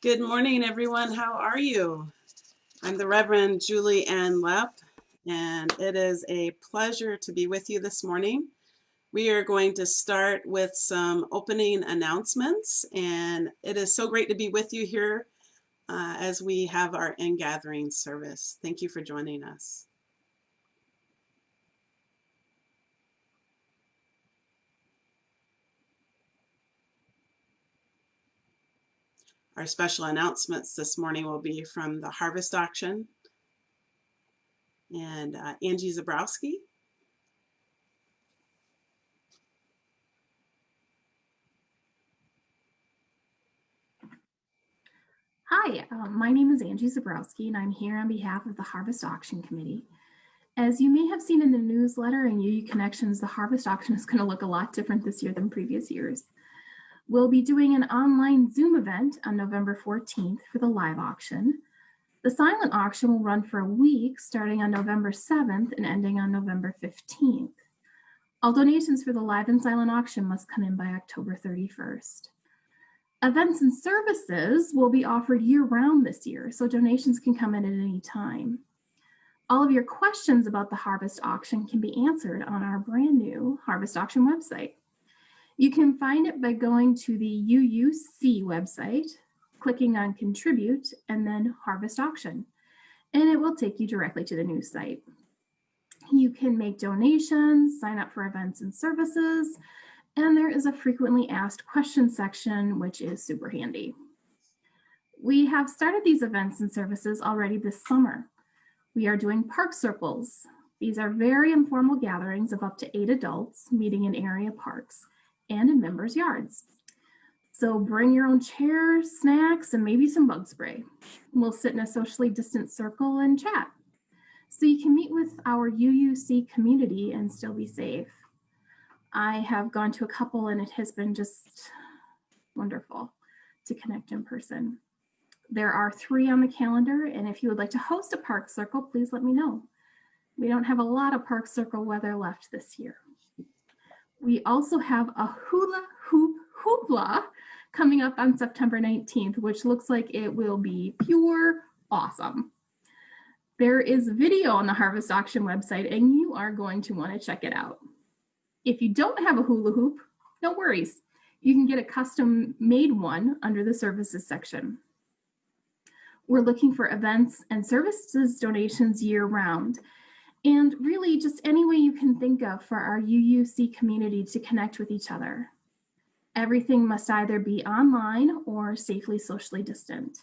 Good morning, everyone. How are you? I'm the Reverend Julie Ann Lepp, and it is a pleasure to be with you this morning. We are going to start with some opening announcements, and it is so great to be with you here as we have our in-gathering service. Thank you for joining us. Our special announcements this morning will be from the Harvest Auction and Angie Zabrowski. Hi, my name is Angie Zabrowski, and I'm here on behalf of the Harvest Auction Committee. As you may have seen in the newsletter and UU Connections, the Harvest Auction is going to look a lot different this year than previous years. We'll be doing an online Zoom event on November 14th for the live auction. The silent auction will run for a week, starting on November 7th and ending on November 15th. All donations for the live and silent auction must come in by October 31st. Events and services will be offered year-round this year, so donations can come in at any time. All of your questions about the Harvest Auction can be answered on our brand new Harvest Auction website. You can find it by going to the UUC website, clicking on Contribute, and then Harvest Auction, and it will take you directly to the new site. You can make donations, sign up for events and services, and there is a frequently asked questions section, which is super handy. We have started these events and services already this summer. We are doing park circles. These are very informal gatherings of up to 8 adults meeting in area parks and in members' yards. So bring your own chairs, snacks, and maybe some bug spray. We'll sit in a socially distant circle and chat. So you can meet with our UUC community and still be safe. I have gone to a couple and it has been just wonderful to connect in person. There are 3 on the calendar, and if you would like to host a park circle, please let me know. We don't have a lot of park circle weather left this year. We also have a hula hoop hoopla coming up on September 19th, which looks like it will be pure awesome. There is video on the Harvest Auction website, and you are going to want to check it out. If you don't have a hula hoop, no worries. You can get a custom made one under the services section. We're looking for events and services donations year round, and really just any way you can think of for our UUC community to connect with each other. Everything must either be online or safely socially distant.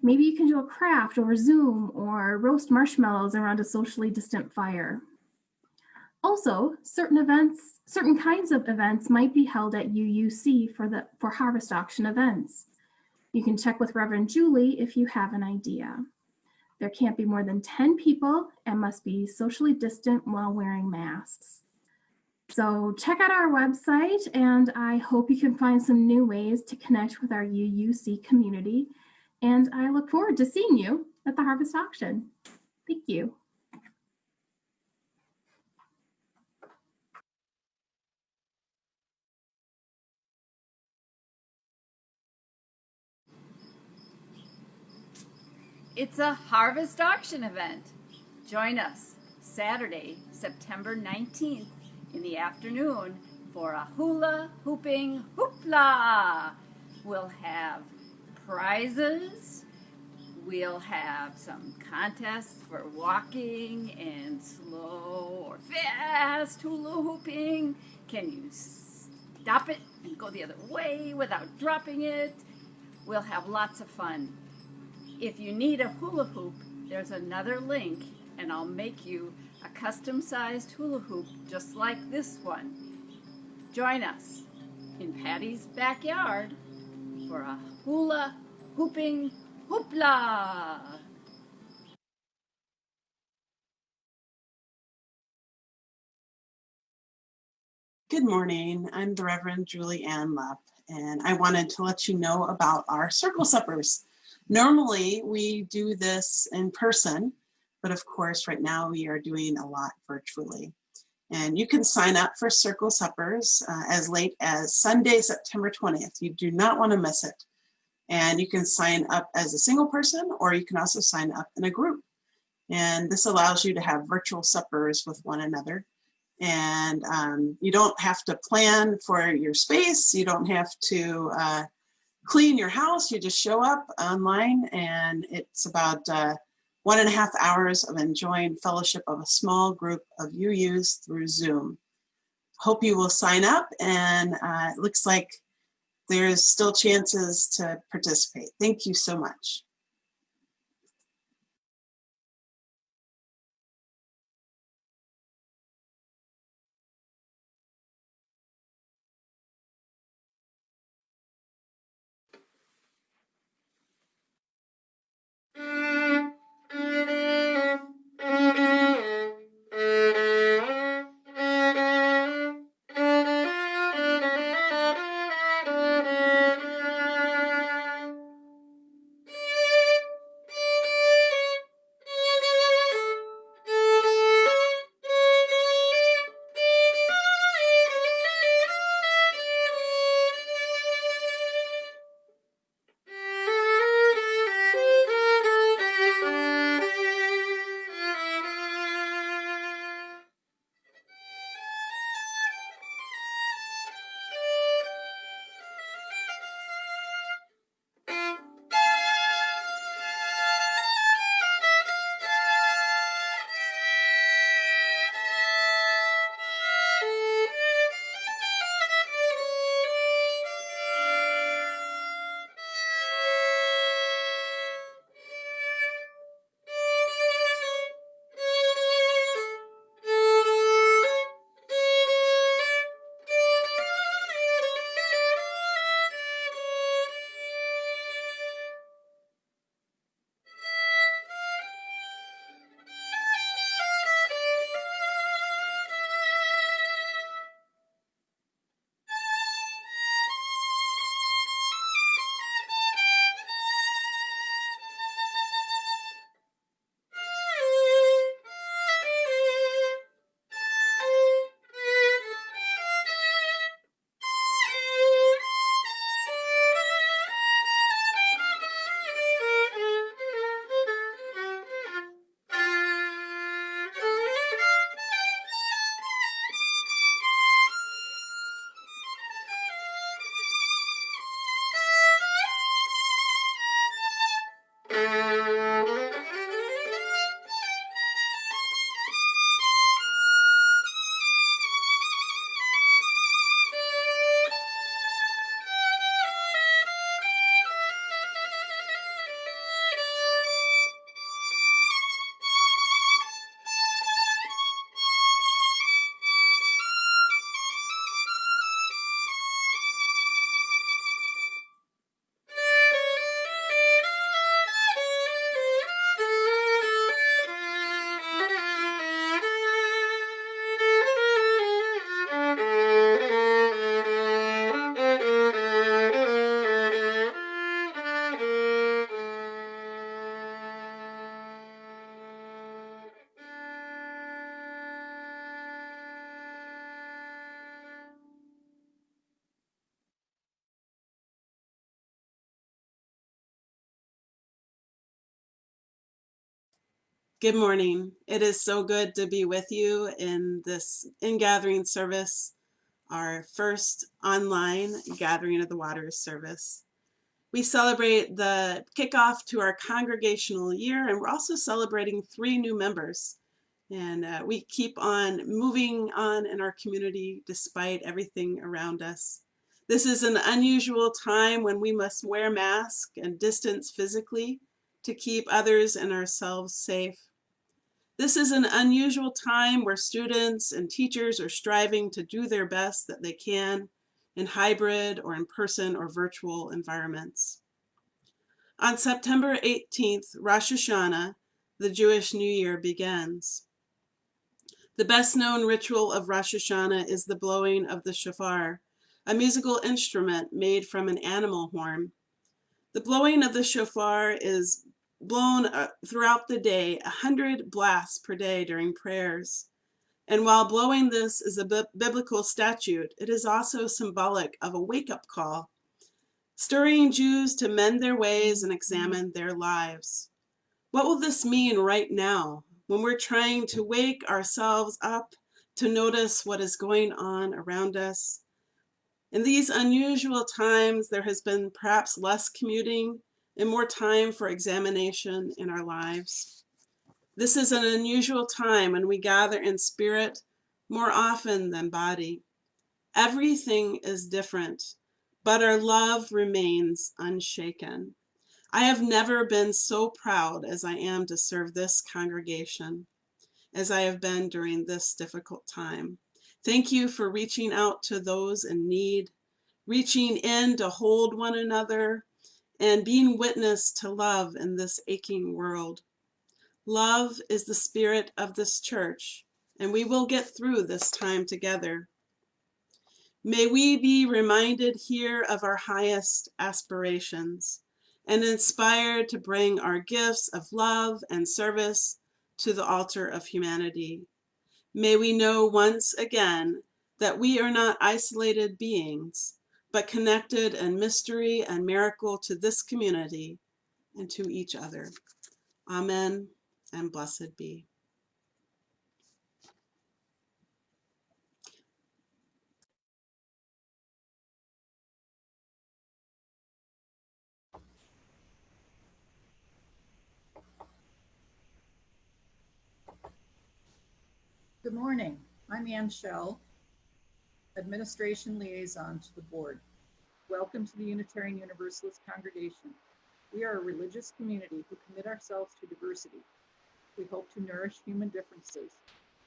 Maybe you can do a craft over Zoom or roast marshmallows around a socially distant fire. Also, certain kinds of events might be held at UUC for Harvest Auction events. You can check with Reverend Julie if you have an idea. There can't be more than 10 people and must be socially distant while wearing masks. So check out our website, and I hope you can find some new ways to connect with our UUC community. And I look forward to seeing you at the Harvest Auction. Thank you. It's a Harvest Auction event. Join us Saturday, September 19th in the afternoon for a hula hooping hoopla. We'll have prizes. We'll have some contests for walking and slow or fast hula hooping. Can you stop it and go the other way without dropping it? We'll have lots of fun. If you need a hula hoop, there's another link, and I'll make you a custom-sized hula hoop just like this one. Join us in Patty's backyard for a hula hooping hoopla. Good morning. I'm the Reverend Julie Ann Lepp, and I wanted to let you know about our circle suppers. Normally, we do this in person, but of course, right now we are doing a lot virtually. And you can sign up for circle suppers as late as Sunday, September 20th. You do not want to miss it. And you can sign up as a single person, or you can also sign up in a group. And this allows you to have virtual suppers with one another. And you don't have to plan for your space. You don't have to clean your house. You just show up online, and it's about 1.5 hours of enjoying fellowship of a small group of UUs through Zoom. Hope you will sign up, and it looks like there's still chances to participate. Thank you so much. Good morning. It is so good to be with you in this in-gathering service, our first online Gathering of the Waters service. We celebrate the kickoff to our congregational year, and we're also celebrating 3 new members. And we keep on moving on in our community despite everything around us. This is an unusual time when we must wear masks and distance physically to keep others and ourselves safe. This is an unusual time where students and teachers are striving to do their best that they can in hybrid or in person or virtual environments. On September 18th, Rosh Hashanah, the Jewish New Year, begins. The best known ritual of Rosh Hashanah is the blowing of the shofar, a musical instrument made from an animal horn. The blowing of the shofar is blown throughout the day, 100 blasts per day during prayers. And while blowing this is a biblical statute, it is also symbolic of a wake-up call. stirring Jews to mend their ways and examine their lives. What will this mean right now when we're trying to wake ourselves up to notice what is going on around us? In these unusual times, there has been perhaps less commuting and more time for examination in our lives. This is an unusual time when we gather in spirit more often than body. Everything is different, but our love remains unshaken. I have never been so proud as I am to serve this congregation, as I have been during this difficult time. Thank you for reaching out to those in need, reaching in to hold one another, and being witness to love in this aching world. Love is the spirit of this church, and we will get through this time together. May we be reminded here of our highest aspirations and inspired to bring our gifts of love and service to the altar of humanity. May we know once again that we are not isolated beings, but connected in mystery and miracle to this community and to each other. Amen and blessed be. Good morning. I'm Ann Schell, Administration Liaison to the Board. Welcome to the Unitarian Universalist Congregation. We are a religious community who commit ourselves to diversity. We hope to nourish human differences,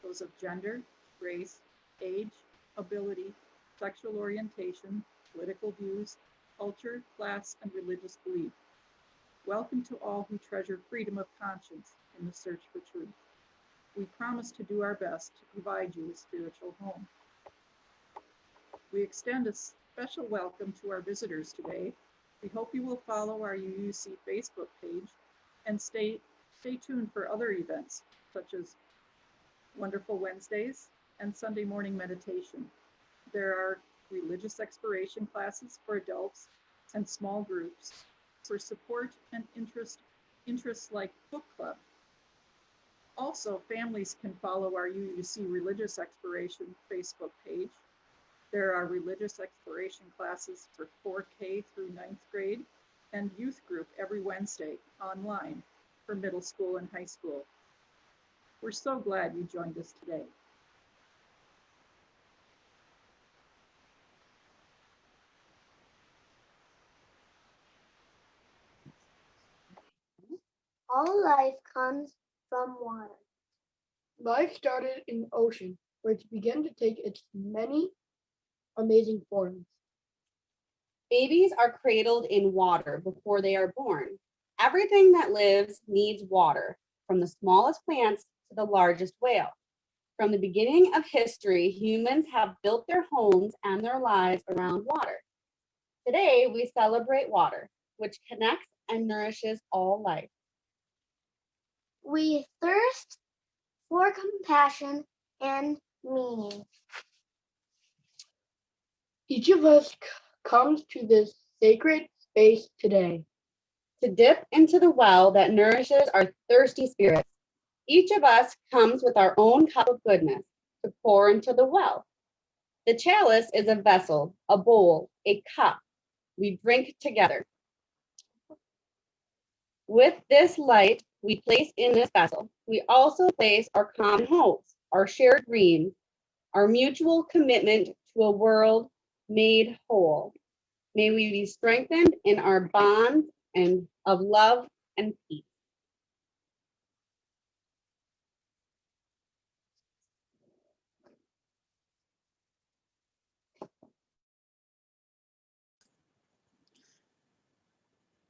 those of gender, race, age, ability, sexual orientation, political views, culture, class, and religious belief. Welcome to all who treasure freedom of conscience in the search for truth. We promise to do our best to provide you a spiritual home. We extend a special welcome to our visitors today. We hope you will follow our UUC Facebook page and stay tuned for other events such as Wonderful Wednesdays and Sunday morning meditation. There are religious exploration classes for adults and small groups for support and interests like book club. Also, families can follow our UUC Religious Exploration Facebook page. There are religious exploration classes for 4K through 9th grade and youth group every Wednesday online for middle school and high school. We're so glad you joined us today. All life comes from water. Life started in the ocean, where it began to take its many amazing forms. Babies are cradled in water before they are born. Everything that lives needs water, from the smallest plants to the largest whale. From the beginning of history, humans have built their homes and their lives around water. Today, we celebrate water, which connects and nourishes all life. We thirst for compassion and meaning. Each of us comes to this sacred space today to dip into the well that nourishes our thirsty spirits. Each of us comes with our own cup of goodness to pour into the well. The chalice is a vessel, a bowl, a cup. We drink together. With this light we place in this vessel, we also place our common hopes, our shared dreams, our mutual commitment to a world made whole. May we be strengthened in our bonds and of love and peace.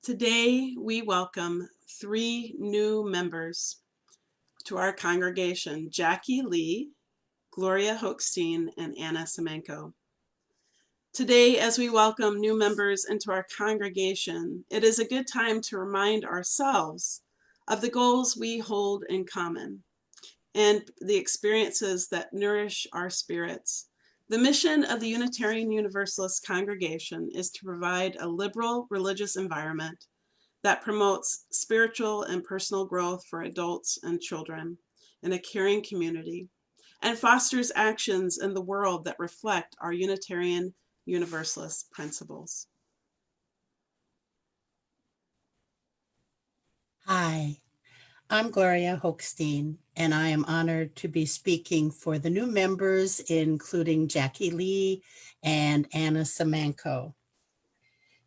Today, we welcome 3 new members to our congregation: Jackie Lee, Gloria Hochstein, and Anna Semenko. Today, as we welcome new members into our congregation, it is a good time to remind ourselves of the goals we hold in common and the experiences that nourish our spirits. The mission of the Unitarian Universalist congregation is to provide a liberal religious environment that promotes spiritual and personal growth for adults and children in a caring community and fosters actions in the world that reflect our Unitarian Universalist principles. Hi, I'm Gloria Hochstein, and I am honored to be speaking for the new members, including Jackie Lee and Anna Semenko.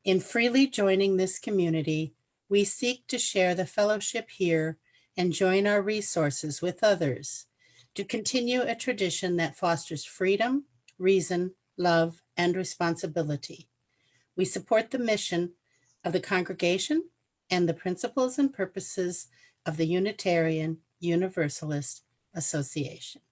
In freely joining this community, we seek to share the fellowship here and join our resources with others to continue a tradition that fosters freedom, reason, love, and responsibility. We support the mission of the congregation and the principles and purposes of the Unitarian Universalist Association.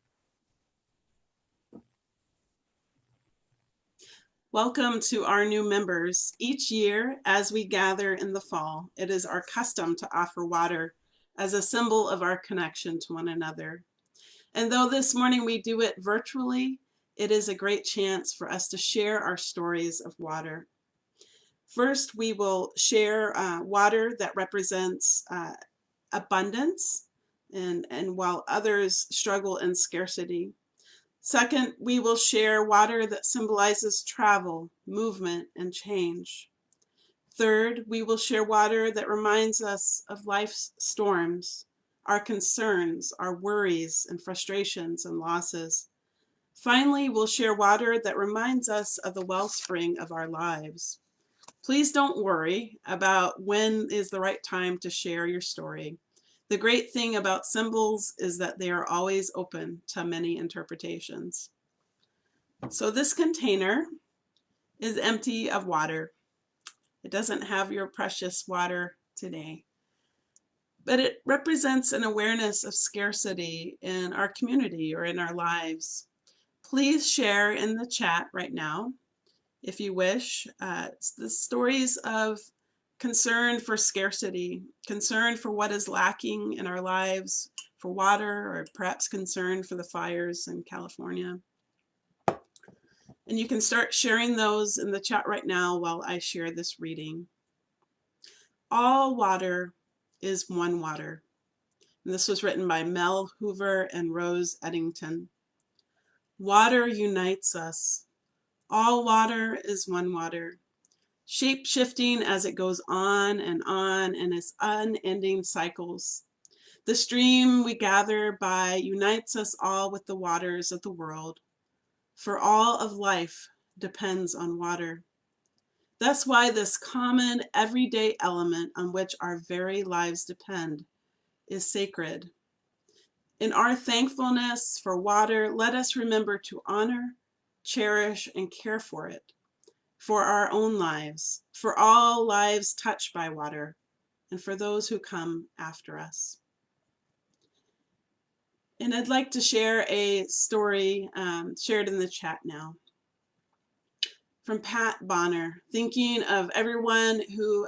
Welcome to our new members. Each year, as we gather in the fall, it is our custom to offer water as a symbol of our connection to one another. And though this morning we do it virtually, it is a great chance for us to share our stories of water. First, we will share water that represents abundance and while others struggle in scarcity. Second, we will share water that symbolizes travel, movement, and change. Third, we will share water that reminds us of life's storms, our concerns, our worries and frustrations and losses. Finally, we'll share water that reminds us of the wellspring of our lives. Please don't worry about when is the right time to share your story. The great thing about symbols is that they are always open to many interpretations. So this container is empty of water. It doesn't have your precious water today, but it represents an awareness of scarcity in our community or in our lives. Please share in the chat right now, if you wish, the stories of concern for scarcity, concern for what is lacking in our lives, for water, or perhaps concern for the fires in California. And you can start sharing those in the chat right now while I share this reading. All water is one water. And this was written by Mel Hoover and Rose Eddington. Water unites us. All water is one water, shape-shifting as it goes on in its unending cycles. The stream we gather by unites us all with the waters of the world, for all of life depends on water. That's why this common everyday element on which our very lives depend is sacred. In our thankfulness for water, let us remember to honor, cherish, and care for it, for our own lives, for all lives touched by water, and for those who come after us. And I'd like to share a story shared in the chat now from Pat Bonner, thinking of everyone who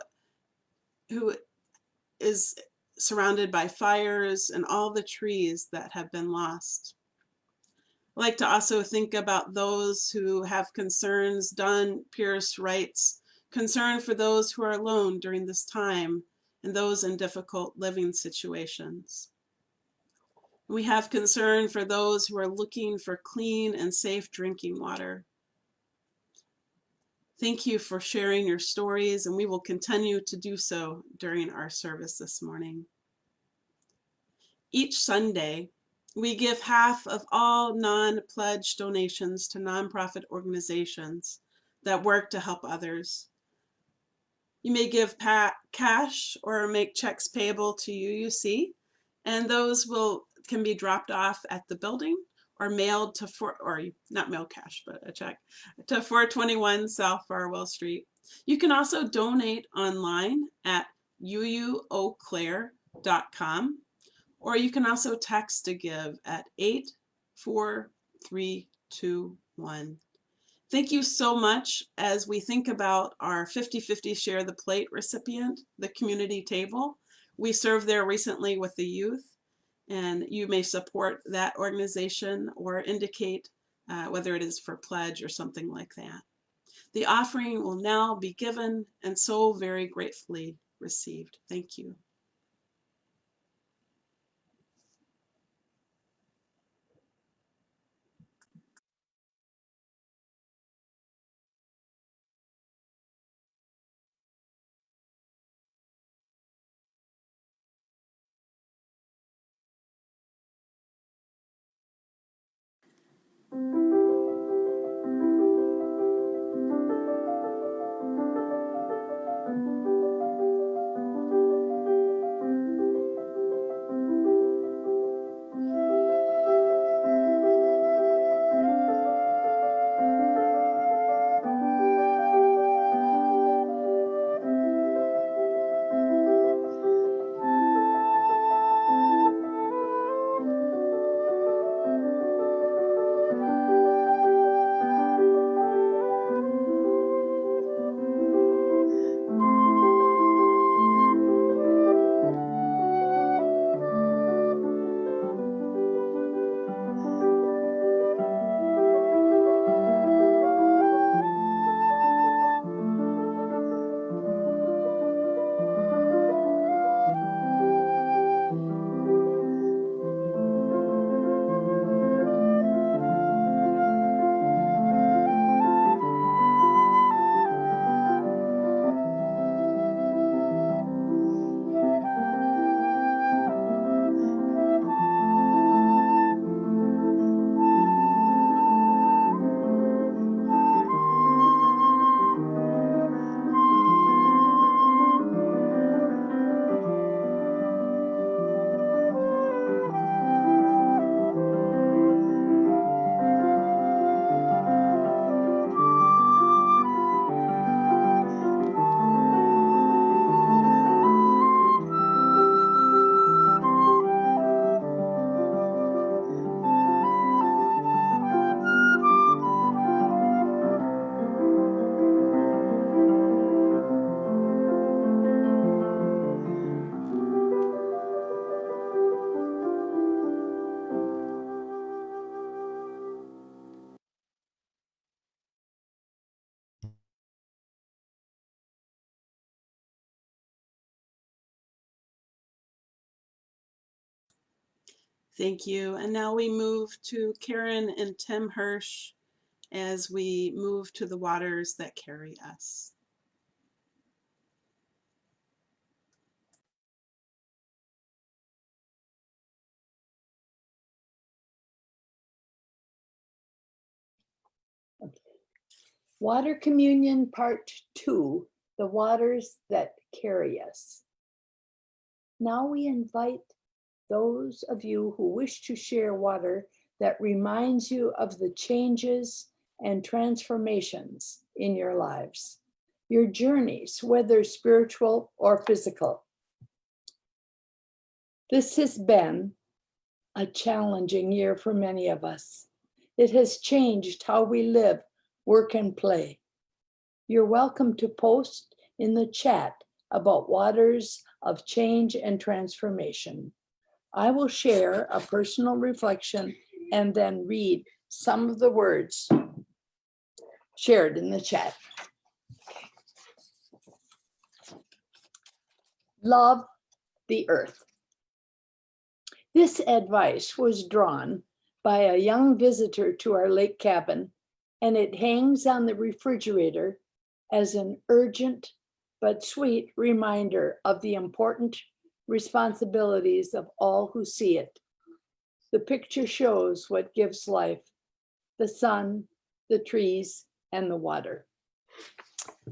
is surrounded by fires and all the trees that have been lost. I like to also think about those who have concerns, Don Pierce writes, concern for those who are alone during this time and those in difficult living situations. We have concern for those who are looking for clean and safe drinking water. Thank you for sharing your stories, and we will continue to do so during our service this morning. Each Sunday, we give half of all non-pledge donations to nonprofit organizations that work to help others. You may give cash or make checks payable to UUC, and those can be dropped off at the building or mailed to, or not mail cash, but a check, to 421 South Farwell Street. You can also donate online at uueauclair.com, or you can also text to give at 84321. Thank you so much. As we think about our 50/50 Share the Plate recipient, the community table, we served there recently with the youth, and you may support that organization or indicate whether it is for pledge or something like that. The offering will now be given and so very gratefully received. Thank you. Thank you. And now we move to Karen and Tim Hirsch as we move to the waters that carry us. Water Communion Part 2, The Waters That Carry Us. Now we invite those of you who wish to share water that reminds you of the changes and transformations in your lives, your journeys, whether spiritual or physical. This has been a challenging year for many of us. It has changed how we live, work, and play. You're welcome to post in the chat about waters of change and transformation. I will share a personal reflection and then read some of the words shared in the chat. Love the earth. This advice was drawn by a young visitor to our lake cabin, and it hangs on the refrigerator as an urgent but sweet reminder of the important responsibilities of all who see it. The picture shows what gives life: the sun, the trees, and the water.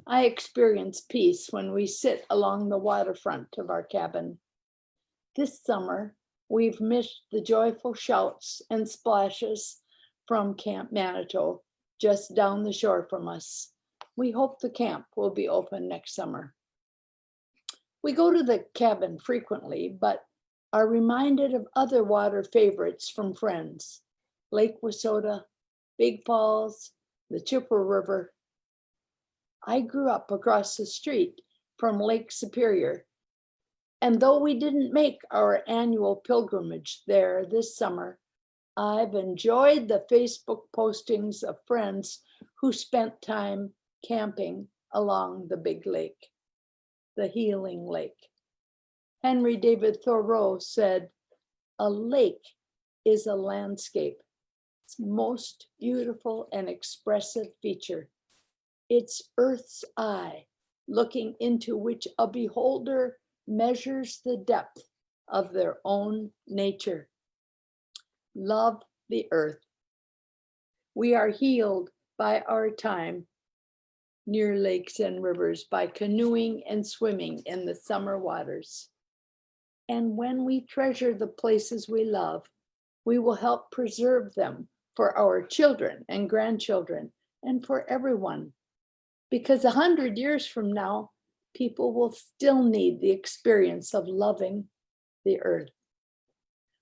I experience peace when we sit along the waterfront of our cabin. This summer, we've missed the joyful shouts and splashes from Camp Manitou, just down the shore from us. We hope the camp will be open next summer. We go to the cabin frequently, but are reminded of other water favorites from friends: Lake Wissota, Big Falls, the Chippewa River. I grew up across the street from Lake Superior, and though we didn't make our annual pilgrimage there this summer, I've enjoyed the Facebook postings of friends who spent time camping along the big lake, the healing lake. Henry David Thoreau said, "A lake is a landscape, its most beautiful and expressive feature. It's earth's eye, looking into which a beholder measures the depth of their own nature." Love the earth. We are healed by our time near lakes and rivers, by canoeing and swimming in the summer waters. And when we treasure the places we love, we will help preserve them for our children and grandchildren and for everyone. Because 100 years from now, people will still need the experience of loving the earth.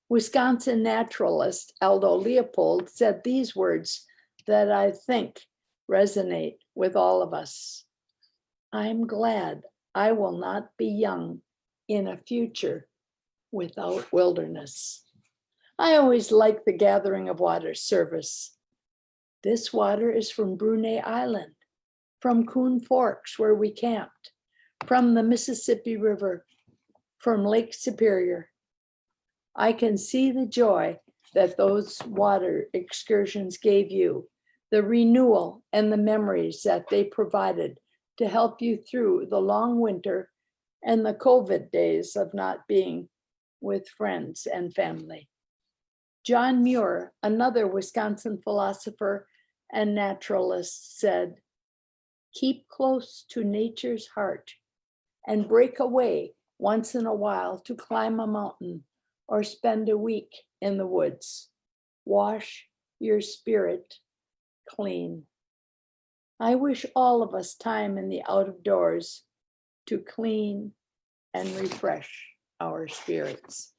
Wisconsin naturalist Aldo Leopold said these words that I think resonate with all of us. "I'm glad I will not be young in a future without wilderness." I always like the Gathering of Water service. This water is from Brunei Island, from Coon Forks, where we camped, from the Mississippi River, from Lake Superior. I can see the joy that those water excursions gave you, the renewal and the memories that they provided to help you through the long winter and the COVID days of not being with friends and family. John Muir, another Wisconsin philosopher and naturalist, said, "Keep close to nature's heart and break away once in a while to climb a mountain or spend a week in the woods. Wash your spirit clean." I wish all of us time in the out of doors to clean and refresh our spirits.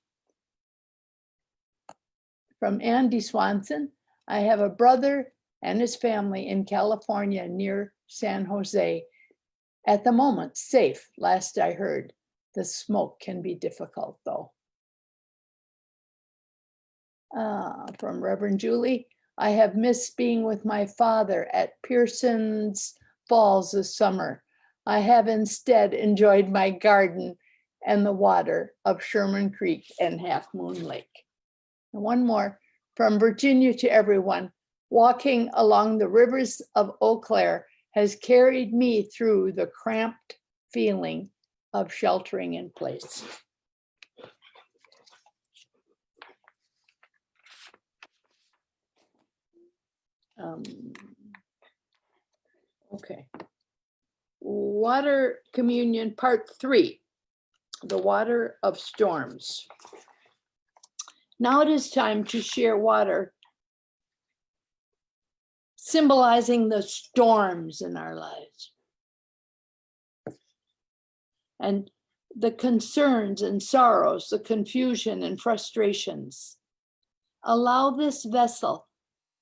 From Andy Swanson, I have a brother and his family in California near San Jose. At the moment, safe, last I heard. The smoke can be difficult though. From Reverend Julie, I have missed being with my father at Pearson's Falls this summer. I have instead enjoyed my garden and the water of Sherman Creek and Half Moon Lake. And one more, from Virginia to everyone, walking along the rivers of Eau Claire has carried me through the cramped feeling of sheltering in place. Okay. Water Communion Part 3, the water of storms. Now it is time to share water, symbolizing the storms in our lives and the concerns and sorrows, the confusion and frustrations. Allow this vessel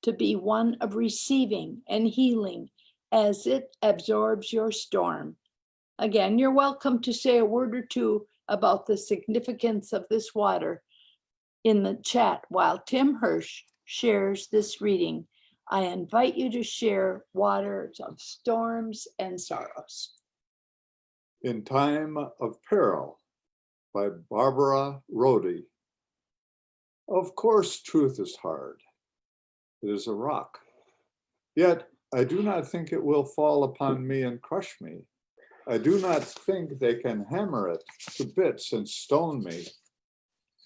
to be one of receiving and healing as it absorbs your storm. Again, you're welcome to say a word or two about the significance of this water in the chat while Tim Hirsch shares this reading. I invite you to share waters of storms and sorrows. In Time of Peril by Barbara Rhodey. Of course, truth is hard. It is a rock. Yet I do not think it will fall upon me and crush me. I do not think they can hammer it to bits and stone me.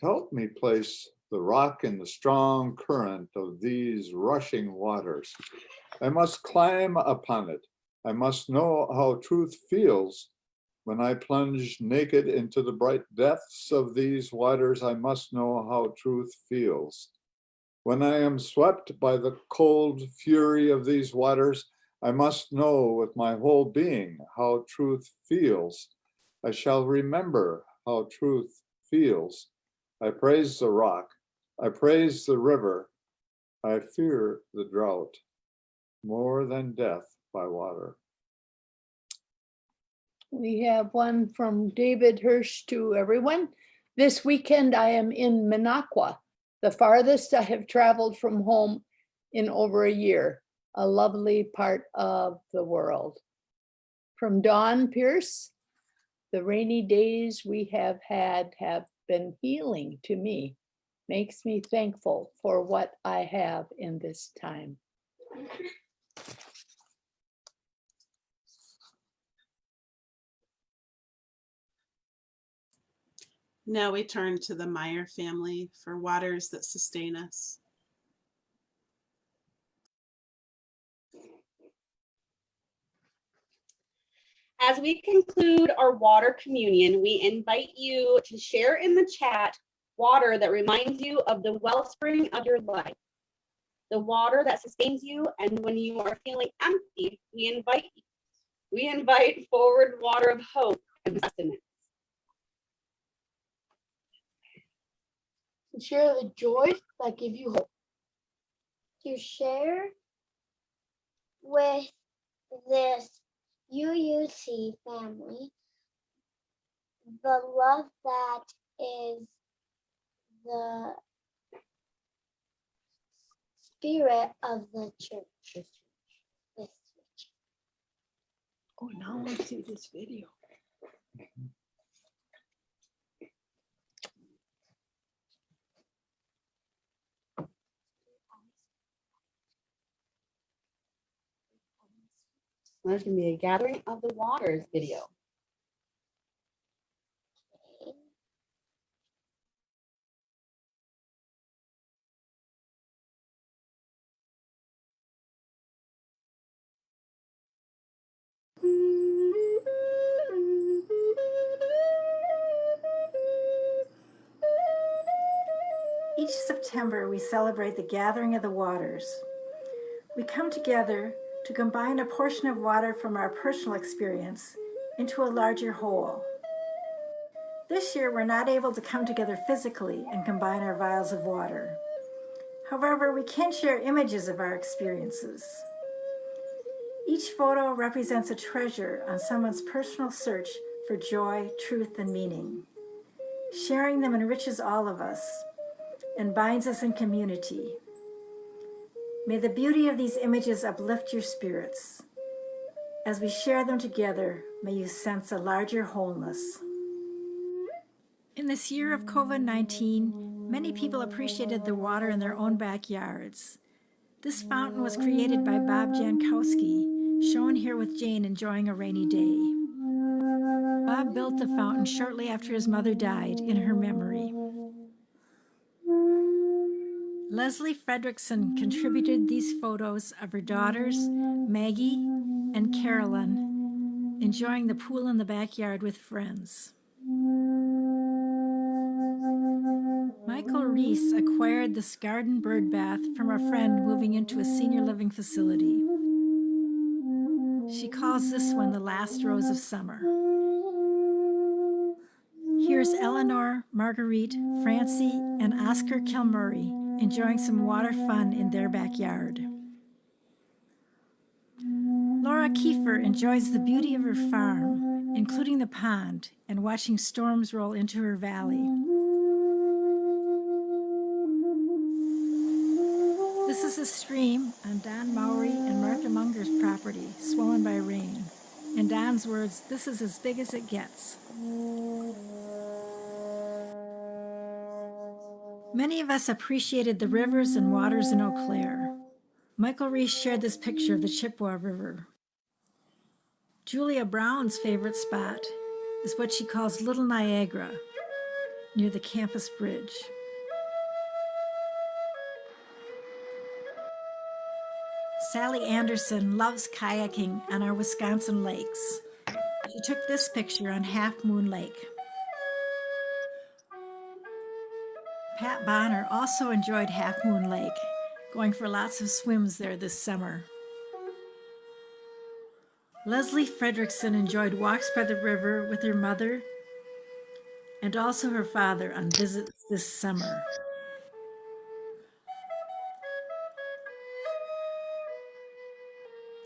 Help me place the rock in the strong current of these rushing waters. I must climb upon it. I must know how truth feels. When I plunge naked into the bright depths of these waters, I must know how truth feels. When I am swept by the cold fury of these waters, I must know with my whole being how truth feels. I shall remember how truth feels. I praise the rock. I praise the river. I fear the drought more than death by water. We have one from David Hirsch to everyone. This weekend, I am in Minocqua, the farthest I have traveled from home in over a year, a lovely part of the world. From Dawn Pierce, the rainy days we have had have been healing to me, makes me thankful for what I have in this time. Now we turn to the Meyer family for waters that sustain us. As we conclude our water communion, we invite you to share in the chat water that reminds you of the wellspring of your life, the water that sustains you, and when you are feeling empty, we invite forward water of hope and sustenance. And share the joys that give you hope. To share with this UUC family the love that is the spirit of the church. This church. Oh, now let's see this video. There's going to be a Gathering of the Waters video. Each September, we celebrate the Gathering of the Waters. We come together to combine a portion of water from our personal experience into a larger whole. This year, we're not able to come together physically and combine our vials of water. However, we can share images of our experiences. Each photo represents a treasure on someone's personal search for joy, truth, and meaning. Sharing them enriches all of us and binds us in community. May the beauty of these images uplift your spirits. As we share them together, may you sense a larger wholeness. In this year of COVID-19, many people appreciated the water in their own backyards. This fountain was created by Bob Jankowski, shown here with Jane enjoying a rainy day. Bob built the fountain shortly after his mother died in her memory. Leslie Fredrickson contributed these photos of her daughters, Maggie and Carolyn, enjoying the pool in the backyard with friends. Michael Reese acquired this garden bird bath from a friend moving into a senior living facility. She calls this one the last rose of summer. Here's Eleanor, Marguerite, Francie, and Oscar Kilmurray enjoying some water fun in their backyard. Laura Kiefer enjoys the beauty of her farm, including the pond, and watching storms roll into her valley. This is a stream on Don Mowry and Martha Munger's property, swollen by rain. In Don's words, this is as big as it gets. Many of us appreciated the rivers and waters in Eau Claire. Michael Reese shared this picture of the Chippewa River. Julia Brown's favorite spot is what she calls Little Niagara, near the campus bridge. Sally Anderson loves kayaking on our Wisconsin lakes. She took this picture on Half Moon Lake. Pat Bonner also enjoyed Half Moon Lake, going for lots of swims there this summer. Leslie Fredrickson enjoyed walks by the river with her mother and also her father on visits this summer.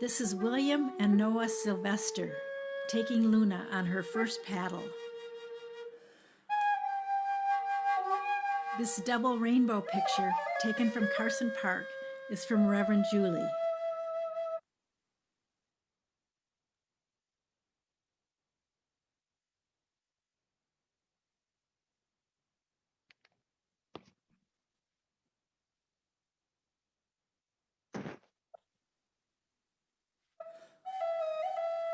This is William and Noah Sylvester taking Luna on her first paddle. This double rainbow picture, taken from Carson Park, is from Reverend Julie.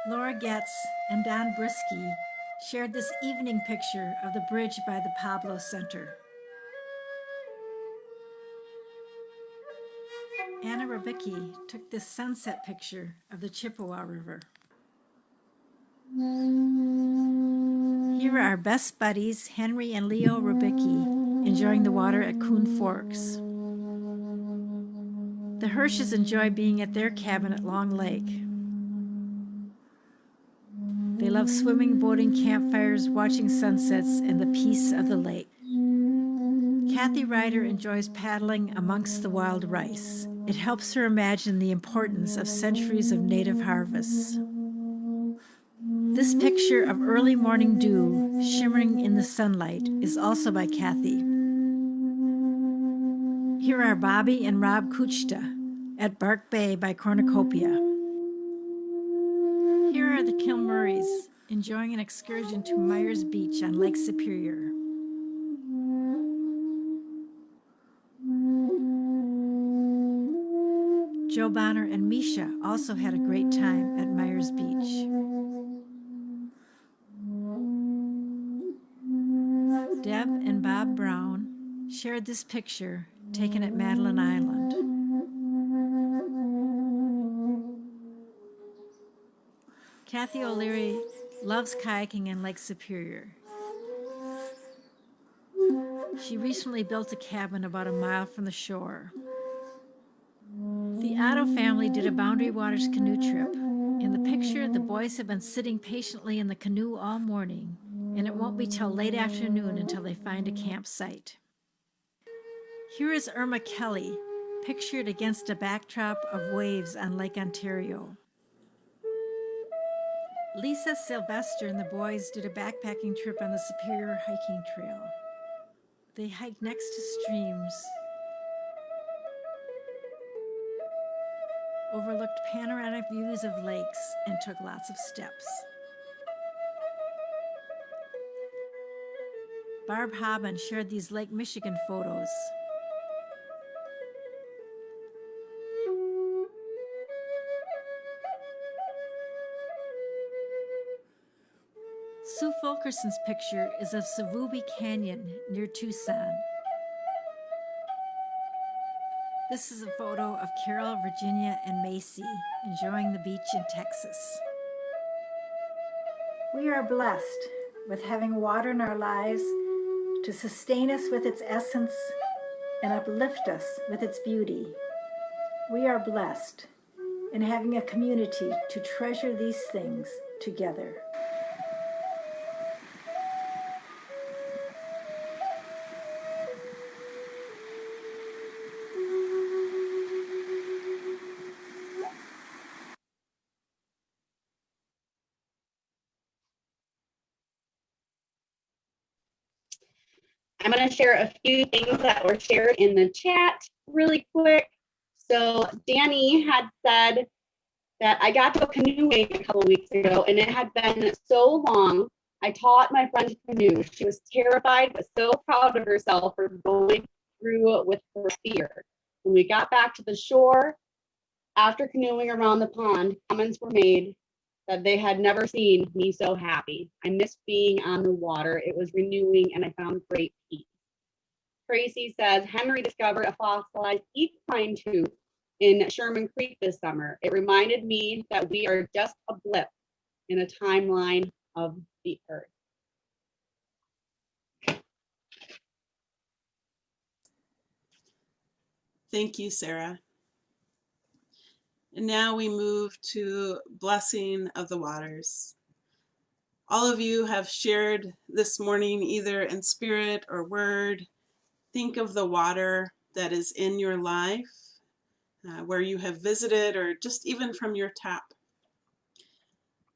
Laura Getz and Don Brisky shared this evening picture of the bridge by the Pablo Center. Anna Rabicki took this sunset picture of the Chippewa River. Here are our best buddies, Henry and Leo Rabicki, enjoying the water at Coon Forks. The Hirsches enjoy being at their cabin at Long Lake. They love swimming, boating, campfires, watching sunsets, and the peace of the lake. Kathy Ryder enjoys paddling amongst the wild rice. It helps her imagine the importance of centuries of native harvests. This picture of early morning dew shimmering in the sunlight is also by Kathy. Here are Bobby and Rob Kuchta at Bark Bay by Cornucopia. Here are the Kilmurrays enjoying an excursion to Myers Beach on Lake Superior. Joe Bonner and Misha also had a great time at Myers Beach. Deb and Bob Brown shared this picture taken at Madeline Island. Kathy O'Leary loves kayaking in Lake Superior. She recently built a cabin about a mile from the shore. The Otto family did a Boundary Waters canoe trip. In the picture, the boys have been sitting patiently in the canoe all morning, and it won't be till late afternoon until they find a campsite. Here is Irma Kelly, pictured against a backdrop of waves on Lake Ontario. Lisa Sylvester and the boys did a backpacking trip on the Superior Hiking Trail. They hiked next to streams, overlooked panoramic views of lakes, and took lots of steps. Barb Haben shared these Lake Michigan photos. Sue Fulkerson's picture is of Savubi Canyon near Tucson. This is a photo of Carol, Virginia, and Macy enjoying the beach in Texas. We are blessed with having water in our lives to sustain us with its essence and uplift us with its beauty. We are blessed in having a community to treasure these things together. I'm going to share a few things that were shared in the chat really quick. So Danny had said that I got to go canoeing a couple weeks ago, and it had been so long. I taught my friend to canoe. She was terrified, but so proud of herself for going through with her fear. When we got back to the shore, after canoeing around the pond, comments were made that they had never seen me so happy. I missed being on the water. It was renewing, and I found great peace. Tracy says, Henry discovered a fossilized equine tooth in Sherman Creek this summer. It reminded me that we are just a blip in a timeline of the earth. Thank you, Sarah. And now we move to blessing of the waters. All of you have shared this morning, either in spirit or word. Think of the water that is in your life, where you have visited, or just even from your tap.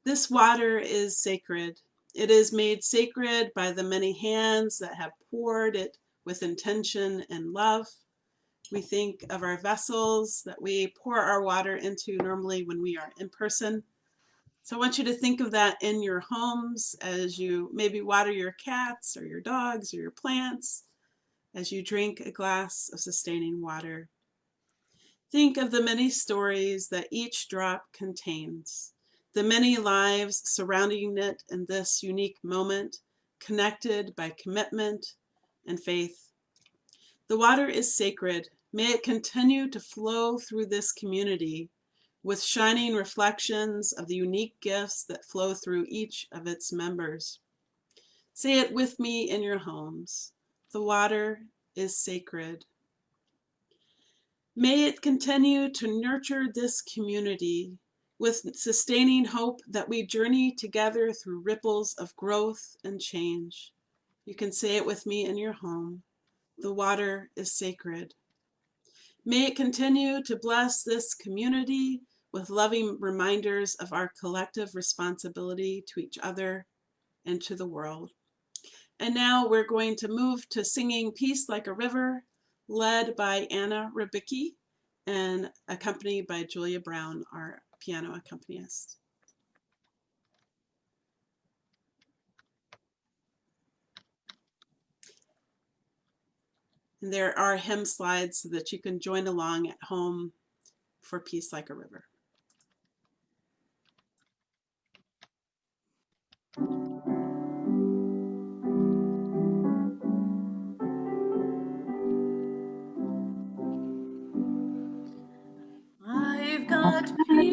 This water is sacred. It is made sacred by the many hands that have poured it with intention and love. We think of our vessels that we pour our water into normally when we are in person. So I want you to think of that in your homes as you maybe water your cats or your dogs or your plants, as you drink a glass of sustaining water. Think of the many stories that each drop contains, the many lives surrounding it in this unique moment, connected by commitment and faith. The water is sacred. May it continue to flow through this community with shining reflections of the unique gifts that flow through each of its members. Say it with me in your homes. The water is sacred. May it continue to nurture this community with sustaining hope that we journey together through ripples of growth and change. You can say it with me in your home. The water is sacred. May it continue to bless this community with loving reminders of our collective responsibility to each other and to the world. And now we're going to move to singing Peace Like a River, led by Anna Rybicki and accompanied by Julia Brown, our piano accompanist. And there are hymn slides so that you can join along at home for Peace Like a River. I've got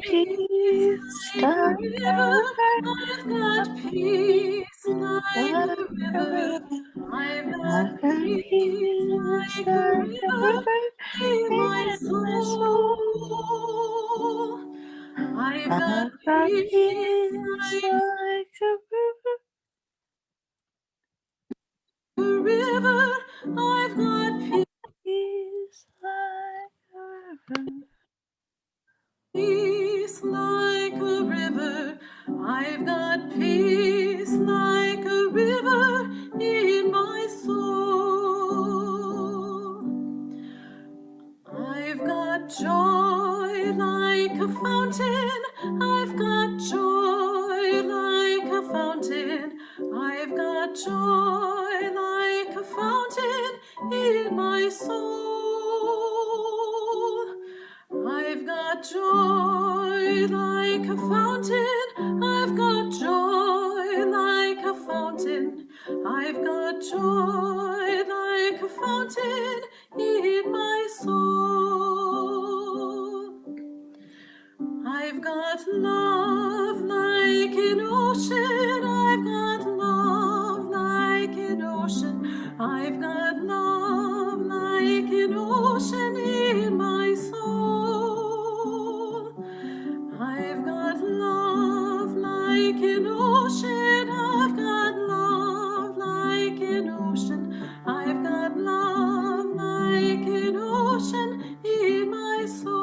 peace like a river. I've got peace like a river. I've got peace like a river in my soul. I've got peace like a river. I've got peace like a river. Peace like a river, I've got peace like a river in my soul. I've got joy like a fountain, I've got joy like a fountain, I've got joy like a fountain in my soul. I've got joy like a fountain, I've got joy like a fountain, I've got joy like a fountain in my soul. I've got love like an ocean, I've got love like an ocean, I've got love like an ocean in my soul. I've got love like an ocean, I've got love like an ocean, I've got love like an ocean in my soul.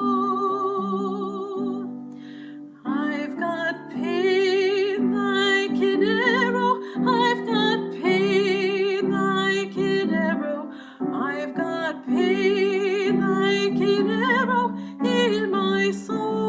I've got pain like an arrow, I've got pain like an arrow, I've got pain like an arrow in my soul.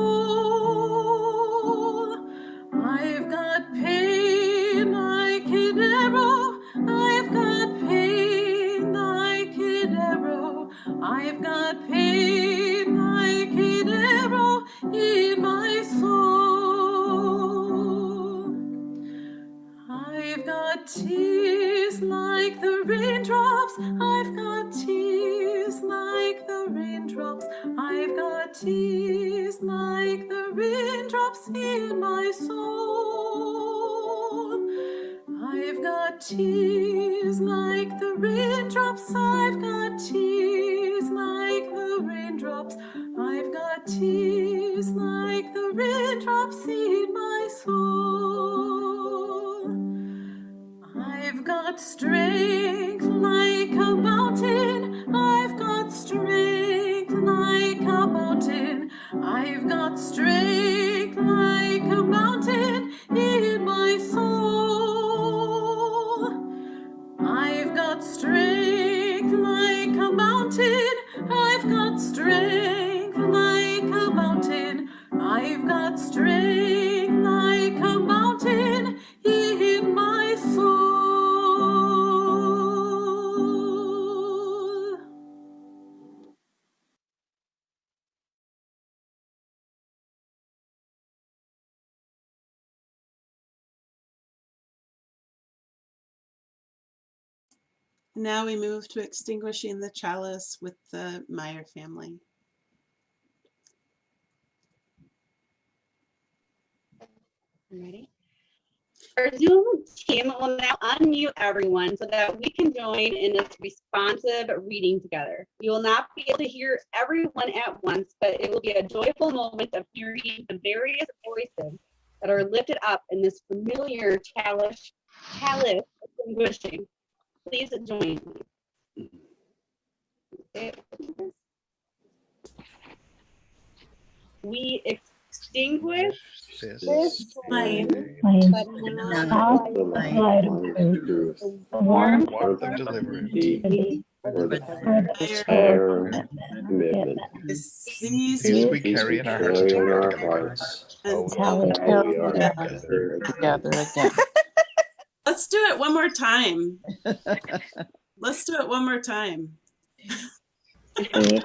I've got pain like an arrow, I've got pain like an arrow, I've got pain like an arrow in my soul. I've got tears like the raindrops, I've got tears like the raindrops, I've got tears like the raindrops in my soul. I've got tears like the raindrops, I've got tears like the raindrops, I've got tears like the raindrops in my soul. I've got strength like a mountain, I've got strength like a mountain, I've got strength like a mountain in my soul. I've got strength Now we move to extinguishing the chalice with the Meyer family. I'm ready. Our Zoom team will now unmute everyone so that we can join in this responsive reading together. You will not be able to hear everyone at once, but it will be a joyful moment of hearing the various voices that are lifted up in this familiar chalice extinguishing. Please join me. Okay. We extinguish This flame, but not The light of truth, the warmth warmth of and delivery, delivery, for the Meyer shared commitment. These These we we We carry in our hearts until we until we are gathered Together again. Let's do it one more time. Let's do it one more time. ready?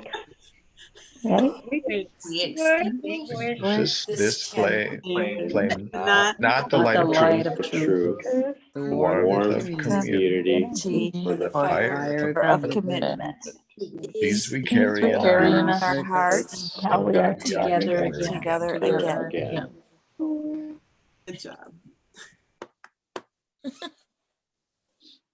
this flame, Not not the light of The truth, truth, the warmth of community, or or the fire of commitment. These we carry in Carry in our our hearts until we are together together again. good job.